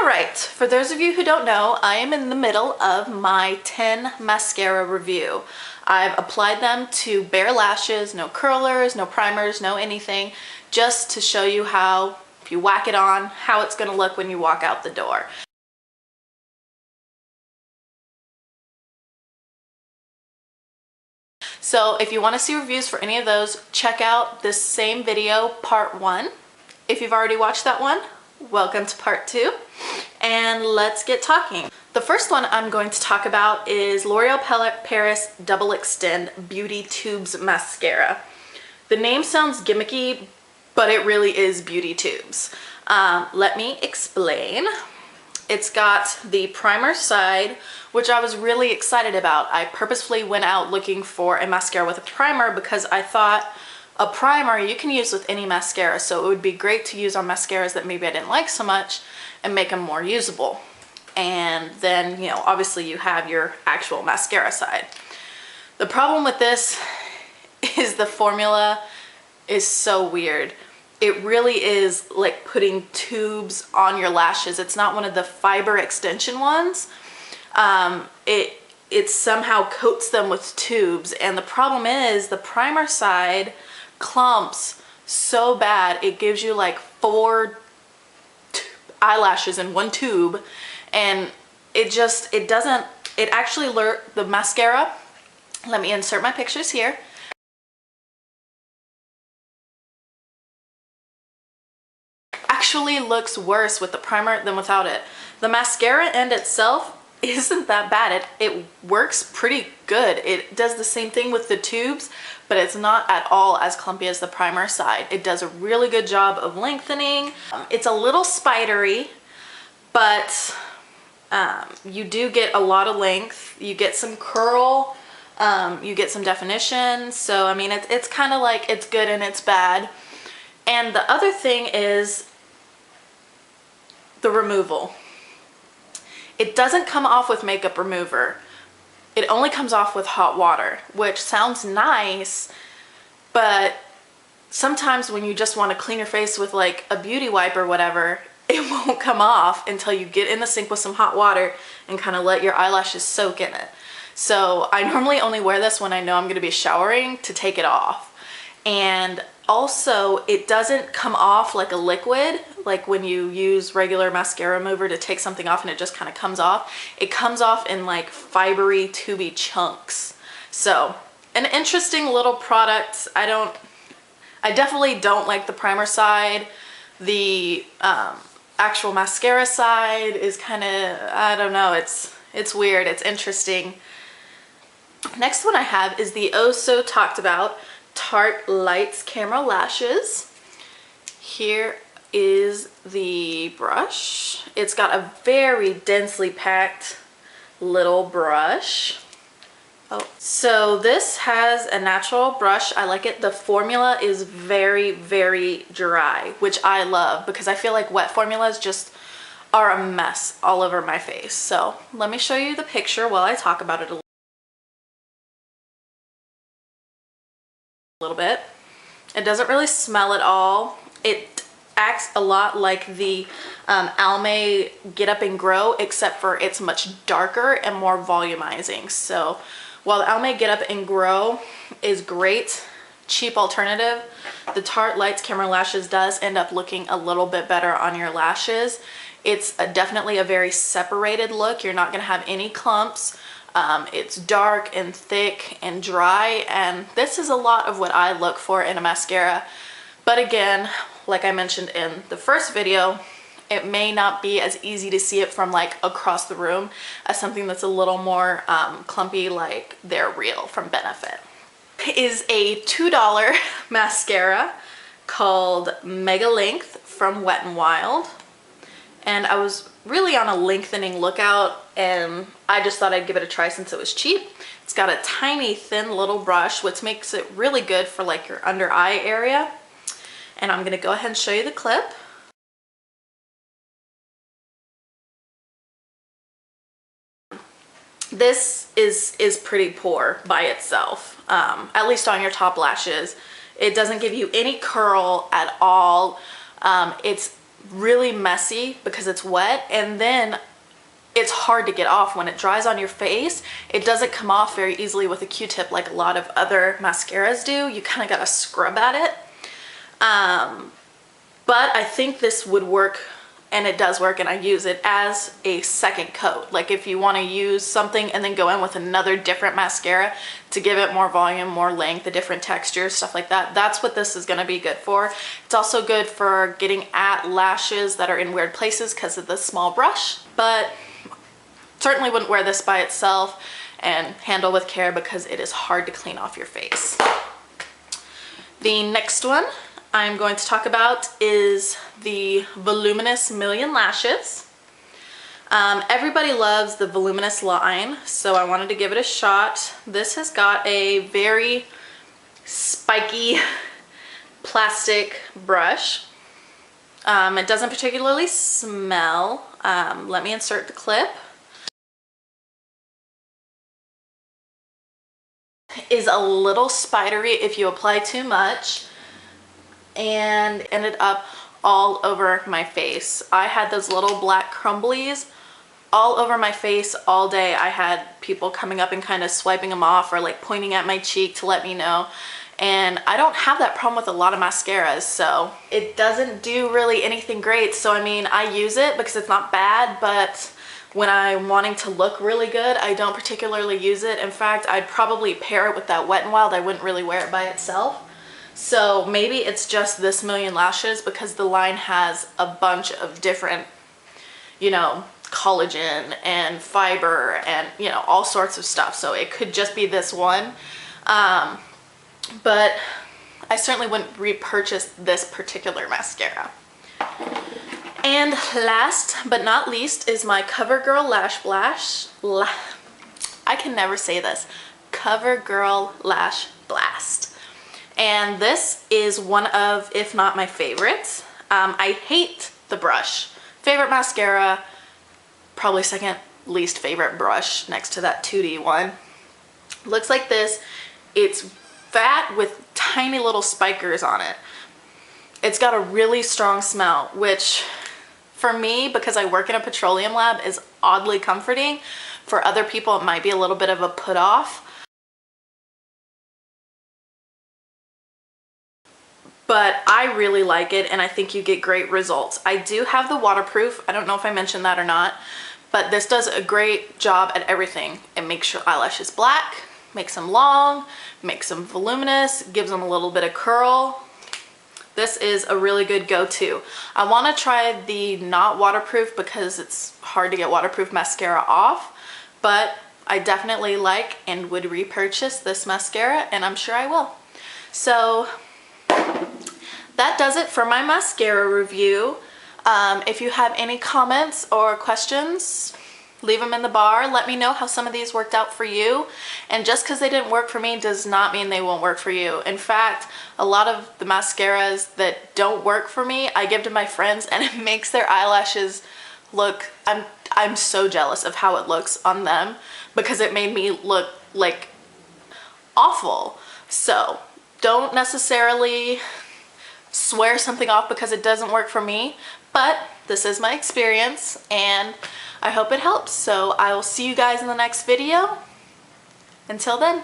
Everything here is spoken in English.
Alright, for those of you who don't know, I am in the middle of my 10 mascara review. I've applied them to bare lashes, no curlers, no primers, no anything, just to show you how, if you whack it on, how it's going to look when you walk out the door. So if you want to see reviews for any of those, check out this same video, part 1. If you've already watched that one, welcome to part 2. And let's get talking. The first one I'm going to talk about is L'Oreal Paris Double Extend Beauty Tubes Mascara. The name sounds gimmicky, but it really is beauty tubes. Let me explain. It's got the primer side, which I was really excited about. I purposefully went out looking for a mascara with a primer because I thought a primer you can use with any mascara, so it would be great to use on mascaras that maybe I didn't like so much and make them more usable. And then, you know, obviously you have your actual mascara side. The problem with this is the formula is so weird. It really is like putting tubes on your lashes. It's not one of the fiber extension ones. It somehow coats them with tubes, and the problem is the primer side clumps so bad. It gives you like 4 eyelashes in one tube, and it actually the mascara, let me insert my pictures here. Actually looks worse with the primer than without it. The mascara end itself isn't that bad. It works pretty good. It does the same thing with the tubes, but it's not at all as clumpy as the primer side. It does a really good job of lengthening. It's a little spidery, but you do get a lot of length. You get some curl, you get some definition. So I mean, it's kind of like, it's good and it's bad. And the other thing is the removal. It doesn't come off with makeup remover. It only comes off with hot water, which sounds nice, but sometimes when you just want to clean your face with like a beauty wipe or whatever, it won't come off until you get in the sink with some hot water and kind of let your eyelashes soak in it. So I normally only wear this when I know I'm going to be showering to take it off. And also, it doesn't come off like a liquid, like when you use regular mascara remover to take something off and it just kind of comes off. It comes off in like fibery, tubey chunks. So, an interesting little product. I definitely don't like the primer side. The actual mascara side is kind of, I don't know, it's weird, it's interesting. Next one I have is the oh so talked about Tarte Lights Camera Lashes. Here is the brush. It's got a very densely packed little brush. Oh, so this has a natural brush. I like it. The formula is very, very dry, which I love because I feel like wet formulas just are a mess all over my face. So let me show you the picture while I talk about it a little bit. It doesn't really smell at all. It acts a lot like the Almay Get Up and Grow, except for it's much darker and more volumizing. So while the Almay Get Up and Grow is great, cheap alternative, the Tarte Lights Camera Lashes does end up looking a little bit better on your lashes. It's definitely a very separated look. You're not going to have any clumps. It's dark and thick and dry, and this is a lot of what I look for in a mascara. But again, like I mentioned in the first video, it may not be as easy to see it from like across the room as something that's a little more clumpy, like their Real from Benefit. Is a $2 mascara called Mega Length from Wet n Wild. And I was really on a lengthening lookout, and I just thought I'd give it a try since it was cheap. It's got a tiny thin little brush, which makes it really good for like your under eye area. And I'm going to go ahead and show you the clip. This is pretty poor by itself, at least on your top lashes. It doesn't give you any curl at all. It's really messy because it's wet, and then it's hard to get off when it dries on your face. It doesn't come off very easily with a Q-tip like a lot of other mascaras do. You kind of gotta scrub at it. But I think this would work, and it does work, and I use it as a second coat. Like if you want to use something and then go in with another different mascara to give it more volume, more length, a different texture, stuff like that, that's what this is going to be good for. It's also good for getting at lashes that are in weird places because of the small brush, but certainly wouldn't wear this by itself, and handle with care because it is hard to clean off your face. The next one I'm going to talk about is the Voluminous Million Lashes. Everybody loves the Voluminous line, so I wanted to give it a shot. This has got a very spiky plastic brush. It doesn't particularly smell. Let me insert the clip. Is a little spidery if you apply too much, and ended up all over my face. I had those little black crumblies all over my face all day. I had people coming up and kind of swiping them off or like pointing at my cheek to let me know. And I don't have that problem with a lot of mascaras, so it doesn't do really anything great. So I mean, I use it because it's not bad, but when I'm wanting to look really good, I don't particularly use it. In fact, I'd probably pair it with that Wet n Wild. I wouldn't really wear it by itself. So maybe it's just this Million Lashes because the line has a bunch of different, you know, collagen and fiber and, you know, all sorts of stuff. So it could just be this one. But I certainly wouldn't repurchase this particular mascara. And last but not least is my Covergirl Lashblast. I can never say this. Covergirl Lashblast. And this is one of, if not my favorites. I hate the brush. Favorite mascara, probably second least favorite brush next to that 2D one. Looks like this. It's fat with tiny little spikers on it. It's got a really strong smell, which for me, because I work in a petroleum lab, is oddly comforting. For other people, it might be a little bit of a put off. But I really like it, and I think you get great results. I do have the waterproof. I don't know if I mentioned that or not, but this does a great job at everything. It makes your eyelashes black, makes them long, makes them voluminous, gives them a little bit of curl. This is a really good go-to. I want to try the not waterproof because it's hard to get waterproof mascara off, but I definitely like and would repurchase this mascara, and I'm sure I will. So that does it for my mascara review. If you have any comments or questions, leave them in the bar. Let me know how some of these worked out for you. And just because they didn't work for me does not mean they won't work for you. In fact, a lot of the mascaras that don't work for me, I give to my friends, and it makes their eyelashes look, I'm so jealous of how it looks on them because it made me look like awful. So don't necessarily swear something off because it doesn't work for me, but this is my experience and I hope it helps. So I will see you guys in the next video. Until then.